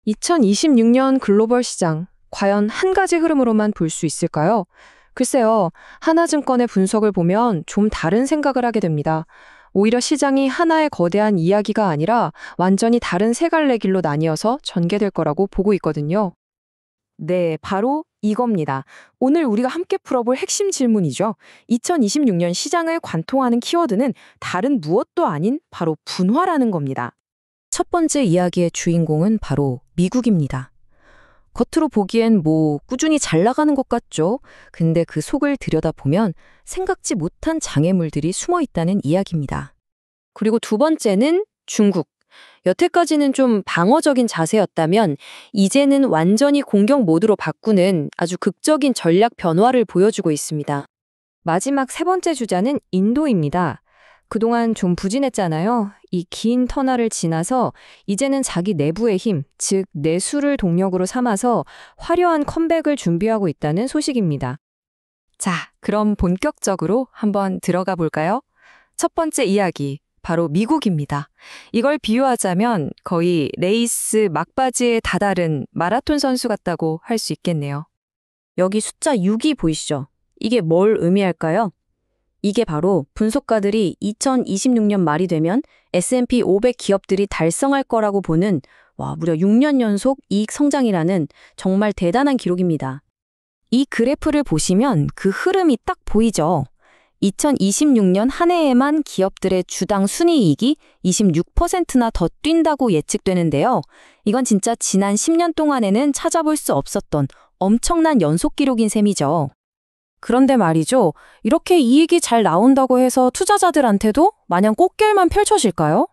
2026년 글로벌 시장, 과연 한 가지 흐름으로만 볼 수 있을까요? 글쎄요, 하나증권의 분석을 보면 좀 다른 생각을 하게 됩니다. 오히려 시장이 하나의 거대한 이야기가 아니라 완전히 다른 세 갈래 길로 나뉘어서 전개될 거라고 보고 있거든요. 네, 바로 이겁니다. 오늘 우리가 함께 풀어볼 핵심 질문이죠. 2026년 시장을 관통하는 키워드는 다른 무엇도 아닌 바로 분화라는 겁니다. 첫 번째 이야기의 주인공은 바로 미국입니다. 겉으로 보기엔 꾸준히 잘 나가는 것 같죠? 근데 그 속을 들여다보면 생각지 못한 장애물들이 숨어 있다는 이야기입니다. 그리고 두 번째는 중국. 여태까지는 좀 방어적인 자세였다면 이제는 완전히 공격 모드로 바꾸는 아주 극적인 전략 변화를 보여주고 있습니다. 마지막 세 번째 주자는 인도입니다. 그동안 좀 부진했잖아요. 이 긴 터널을 지나서 이제는 자기 내부의 힘, 즉 내수를 동력으로 삼아서 화려한 컴백을 준비하고 있다는 소식입니다. 자, 그럼 본격적으로 한번 들어가 볼까요? 첫 번째 이야기, 바로 미국입니다. 이걸 비유하자면 거의 레이스 막바지에 다다른 마라톤 선수 같다고 할 수 있겠네요. 여기 숫자 6이 보이시죠? 이게 뭘 의미할까요? 이게 바로 분석가들이 2026년 말이 되면 S&P 500 기업들이 달성할 거라고 보는 무려 6년 연속 이익 성장이라는 정말 대단한 기록입니다. 이 그래프를 보시면 그 흐름이 딱 보이죠? 2026년 한 해에만 기업들의 주당 순이익이 26%나 더 뛴다고 예측되는데요. 이건 진짜 지난 10년 동안에는 찾아볼 수 없었던 엄청난 연속 기록인 셈이죠. 그런데 말이죠. 이렇게 이익이 잘 나온다고 해서 투자자들한테도 마냥 꽃길만 펼쳐질까요?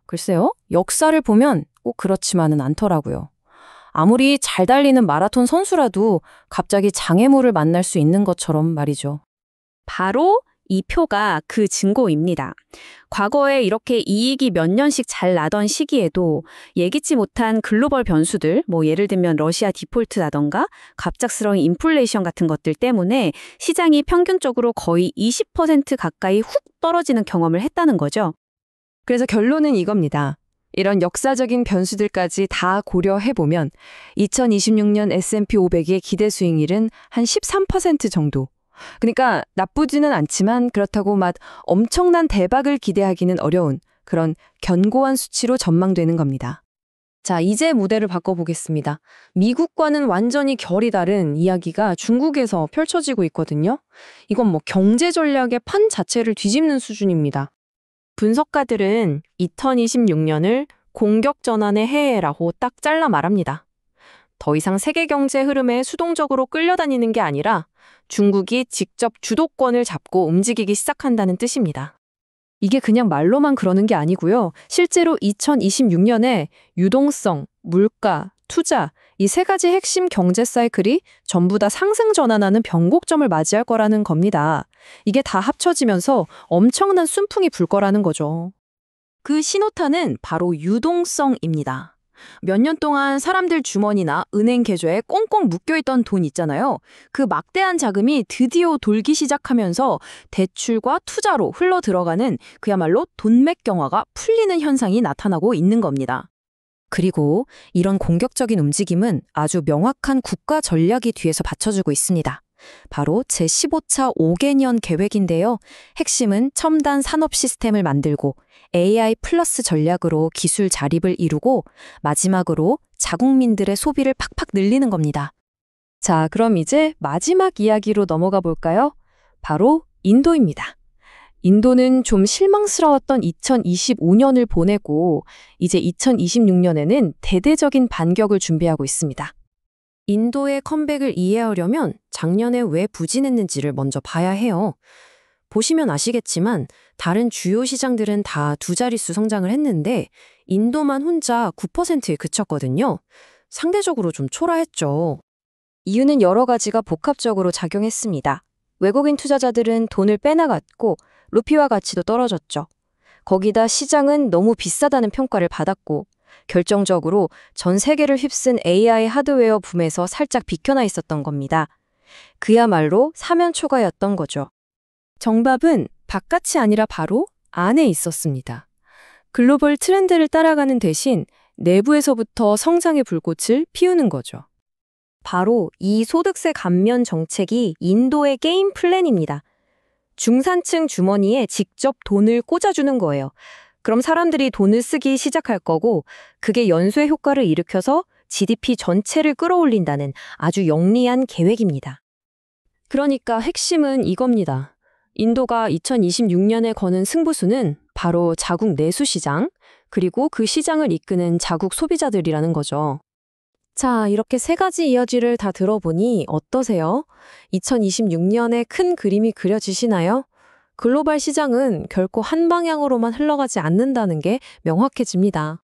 글쎄요. 역사를 보면 꼭 그렇지만은 않더라고요. 아무리 잘 달리는 마라톤 선수라도 갑자기 장애물을 만날 수 있는 것처럼 말이죠. 바로 이 표가 그 증거입니다. 과거에 이렇게 이익이 몇 년씩 잘 나던 시기에도 예기치 못한 글로벌 변수들, 예를 들면 러시아 디폴트라던가 갑작스러운 인플레이션 같은 것들 때문에 시장이 평균적으로 거의 20% 가까이 훅 떨어지는 경험을 했다는 거죠. 그래서 결론은 이겁니다. 이런 역사적인 변수들까지 다 고려해보면 2026년 S&P 500의 기대 수익률은 한 13% 정도. 그러니까 나쁘지는 않지만 그렇다고 엄청난 대박을 기대하기는 어려운 그런 견고한 수치로 전망되는 겁니다. 자, 이제 무대를 바꿔보겠습니다. 미국과는 완전히 결이 다른 이야기가 중국에서 펼쳐지고 있거든요. 이건 경제 전략의 판 자체를 뒤집는 수준입니다. 분석가들은 2026년을 공격 전환의 해라고 딱 잘라 말합니다. 더 이상 세계 경제 흐름에 수동적으로 끌려다니는 게 아니라 중국이 직접 주도권을 잡고 움직이기 시작한다는 뜻입니다. 이게 그냥 말로만 그러는 게 아니고요. 실제로 2026년에 유동성, 물가, 투자 이 세 가지 핵심 경제 사이클이 전부 다 상승 전환하는 변곡점을 맞이할 거라는 겁니다. 이게 다 합쳐지면서 엄청난 순풍이 불 거라는 거죠. 그 신호탄은 바로 유동성입니다. 몇 년 동안 사람들 주머니나 은행 계좌에 꽁꽁 묶여있던 돈 있잖아요. 그 막대한 자금이 드디어 돌기 시작하면서 대출과 투자로 흘러 들어가는 그야말로 돈맥경화가 풀리는 현상이 나타나고 있는 겁니다. 그리고 이런 공격적인 움직임은 아주 명확한 국가 전략이 뒤에서 받쳐주고 있습니다. 바로 제15차 5개년 계획인데요. 핵심은 첨단 산업 시스템을 만들고 AI 플러스 전략으로 기술 자립을 이루고 마지막으로 자국민들의 소비를 팍팍 늘리는 겁니다. 자, 그럼 이제 마지막 이야기로 넘어가 볼까요? 바로 인도입니다. 인도는 좀 실망스러웠던 2025년을 보내고 이제 2026년에는 대대적인 반격을 준비하고 있습니다. 인도의 컴백을 이해하려면 작년에 왜 부진했는지를 먼저 봐야 해요. 보시면 아시겠지만 다른 주요 시장들은 다 두 자릿수 성장을 했는데 인도만 혼자 9%에 그쳤거든요. 상대적으로 좀 초라했죠. 이유는 여러 가지가 복합적으로 작용했습니다. 외국인 투자자들은 돈을 빼나갔고 루피화 가치도 떨어졌죠. 거기다 시장은 너무 비싸다는 평가를 받았고 결정적으로 전 세계를 휩쓴 AI 하드웨어 붐에서 살짝 비켜나 있었던 겁니다. 그야말로 사면초가였던 거죠. 정답은 바깥이 아니라 바로 안에 있었습니다. 글로벌 트렌드를 따라가는 대신 내부에서부터 성장의 불꽃을 피우는 거죠. 바로 이 소득세 감면 정책이 인도의 게임 플랜입니다. 중산층 주머니에 직접 돈을 꽂아주는 거예요. 그럼 사람들이 돈을 쓰기 시작할 거고 그게 연쇄 효과를 일으켜서 GDP 전체를 끌어올린다는 아주 영리한 계획입니다. 그러니까 핵심은 이겁니다. 인도가 2026년에 거는 승부수는 바로 자국 내수 시장, 그리고 그 시장을 이끄는 자국 소비자들이라는 거죠. 자, 이렇게 세 가지 이야기를 다 들어보니 어떠세요? 2026년에 큰 그림이 그려지시나요? 글로벌 시장은 결코 한 방향으로만 흘러가지 않는다는 게 명확해집니다.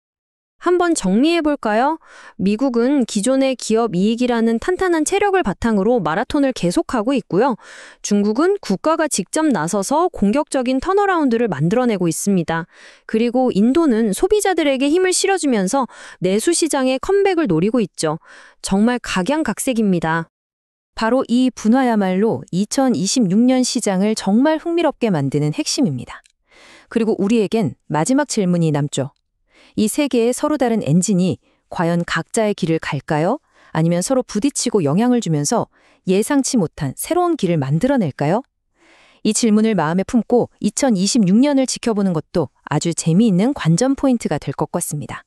한번 정리해볼까요? 미국은 기존의 기업 이익이라는 탄탄한 체력을 바탕으로 마라톤을 계속하고 있고요. 중국은 국가가 직접 나서서 공격적인 턴어라운드를 만들어내고 있습니다. 그리고 인도는 소비자들에게 힘을 실어주면서 내수 시장의 컴백을 노리고 있죠. 정말 각양각색입니다. 바로 이 분화야말로 2026년 시장을 정말 흥미롭게 만드는 핵심입니다. 그리고 우리에겐 마지막 질문이 남죠. 이 세 개의 서로 다른 엔진이 과연 각자의 길을 갈까요? 아니면 서로 부딪히고 영향을 주면서 예상치 못한 새로운 길을 만들어낼까요? 이 질문을 마음에 품고 2026년을 지켜보는 것도 아주 재미있는 관전 포인트가 될 것 같습니다.